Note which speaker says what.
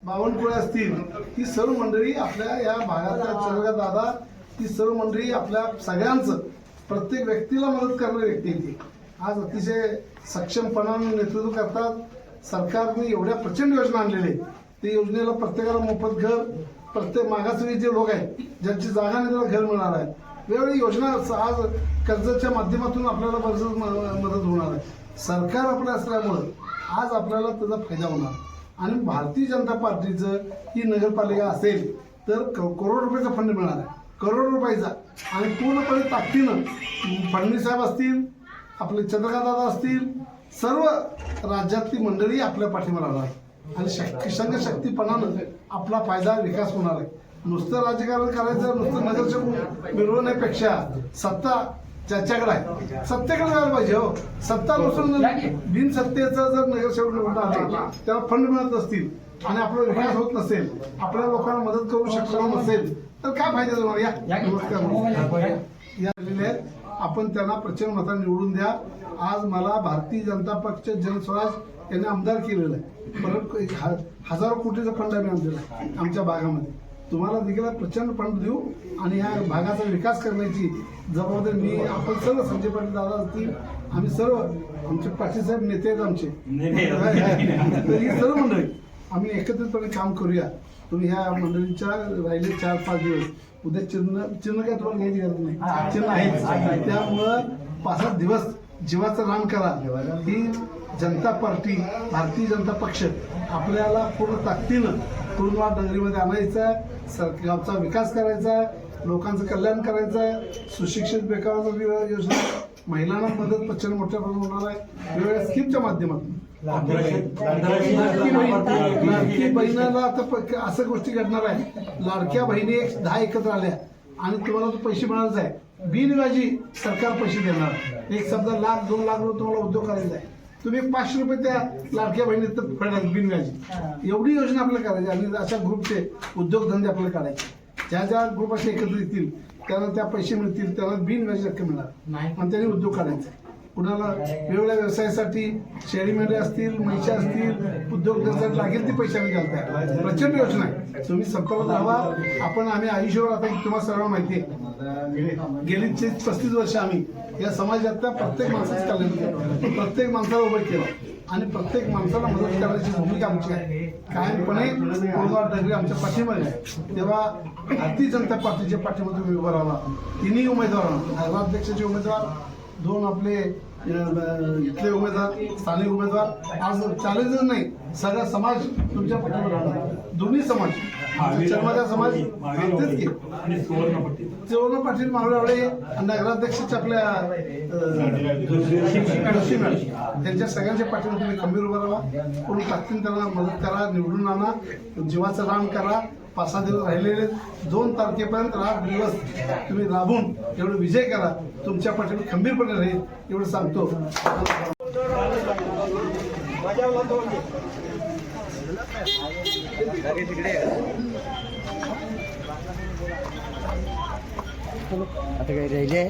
Speaker 1: बावनकुळे असतील, ही सर्व मंडळी आपल्या या भागातल्या चंद्रकांत दादा, ही सर्व मंडळी आपल्या सगळ्यांचं प्रत्येक व्यक्तीला मदत करणारी व्यक्ती ती आज अतिशय सक्षमपणाने नेतृत्व करतात. सरकारने एवढ्या प्रचंड योजना आणलेल्या आहेत, त्या योजनेला प्रत्येकाला मोफत घर, प्रत्येक मागासवर्गीय जे लोक आहेत ज्यांची जागा नाही त्याला घर मिळणार आहे. वेगवेगळी योजना आज कर्जाच्या माध्यमातून आपल्याला बरेच मदत होणार आहे. सरकार आपलं असल्यामुळं आज आपल्याला त्याचा फायदा होणार. आणि भारतीय जनता पार्टीचं ही नगरपालिका असेल तर करोड रुपयाचा फंड मिळणार आहे, करोड रुपयाचा. आणि पूर्णपणे ताकदीनं फडणवीस साहेब असतील, आपले चंद्रकांत दादा असतील, सर्व राज्यातली मंडळी आपल्या पाठीमागे राहणार आणि संघशक्तीपणानं आपला फायदा विकास होणार आहे. नुसतं राजकारण करायचं, नुसतं नगरसेवक मिळवण्यापेक्षा सत्ता ज्याच्याकडे आहे सत्तेकडे जायला पाहिजे. हो, सत्ता नसून बिनसत्तेचा जर नगरसेवक निवडून आला त्याला फंड मिळत असतील आणि आपला विकास होत नसेल, आपल्या लोकांना मदत करू शकणार नसेल तर काय फायदा होणार. या आपण त्यांना प्रचंड मताने निवडून द्या. आज मला भारतीय जनता पक्ष जनस्वराज यांनी आमदार केलेलं आहे, परत हजारो कोटीचा फंड आम्ही आणलेला आहे आमच्या भागामध्ये. तुम्हाला देखील प्रचंड फंड देऊ आणि या भागाचा विकास करण्याची जबाबदारी मी, आपण सर्व संजय पाटील दादा असतील, आम्ही सर्व आमचे पाटील साहेब नेते आहेत आमचे, तर ही सर्व मंडळी आम्ही एकत्रितपणे काम करूया. तुम्ही ह्या मंडळीच्या राहिले 4-5 दिवस, उद्या चिन्ह काय तुम्हाला घ्यायची गरज नाही, चिन्ह आहेच. त्यामुळं 5-7 दिवस जीवाचं रान करा. ही जनता पार्टी, भारतीय जनता पक्ष आपल्याला पूर्ण ताकदीनं कुरुंदवाड नगरीमध्ये आणायचा, गावचा विकास करायचा, लोकांचं कल्याण करायचं, सुशिक्षित बेकारांची योजना, महिलांना मदत प्रचंड मोठ्या प्रमाणात होणार आहे वेगवेगळ्या स्कीमच्या माध्यमातून. लाडकी बहिणीला आता असं गोष्टी घडणार आहे, लाडक्या बहिणी 10 एकत्र आल्या आणि तुम्हाला तो पैसे मिळायचे आहे, बिनव्याजी सरकार पैसे देणार. एक समजा $1,00,000-2 लाख तुम्हाला उद्योग करायचा आहे, तुम्ही 500 रुपये त्या लाडक्या बहिणीत फेडायचे बिनव्याजी. एवढी योजना आपल्याला करायची आणि अशा ग्रुपचे उद्योगधंदे आपल्याला काढायचे. ज्या ज्या ग्रुप असे एकत्र येतील त्यांना त्या पैसे मिळतील, त्यांना बिनव्याजी रक्कम मिळणार आणि त्यांनी उद्योग काढायचे. कुणाला वेगवेगळ्या व्यवसायासाठी शेळी मेंढ्या असतील, म्हशी असतील, उद्योगधंद्यासाठी लागेल ते पैसे आम्ही घालताय. प्रचंड योजना आहे, तुम्ही संपर्क राहा. आम्ही आयुष्यभर आता तुम्हाला सर्वांना माहिती आहे, गेली 35 वर्ष आम्ही या समाजातल्या प्रत्येक माणसाचं कल्याण केलं, प्रत्येक माणसाला उभं केलं आणि प्रत्येक माणसाला मदत करण्याची भूमिका आमची आहे. कायमपणे कुरुंदवाड नगरी आमच्या पाठीमागे आहे. तेव्हा भारतीय जनता पार्टीच्या पाठीमध्ये तुम्ही उभं राहा. तिन्ही उमेदवारांना, नगराध्यक्षाचे उमेदवार, 2 आपले इथले उमेदवार, स्थानिक उमेदवार, आज 40 जण नाही, सगळा समाज तुमच्या पाठीवर राहणार. दोन्ही समाज, चर्माचा समाज, सुवर्ण पाटील मावळे, नगराध्यक्षाच्या आपल्या त्यांच्या सगळ्यांच्या पाठीवर तुम्ही खंबीर उभा राहा. पूर्ण ताकदीने त्यांना मदत करा, निवडून आणा, जीवाचं रान करा. 5-6 दिवस राहिलेले, 2 तारखेपर्यंत 8 दिवस तुम्ही राबून एवढं विजय करा. तुमच्या पाठीवर खंबीरपणे राहील एवढं सांगतो.
Speaker 2: आता काही राहिले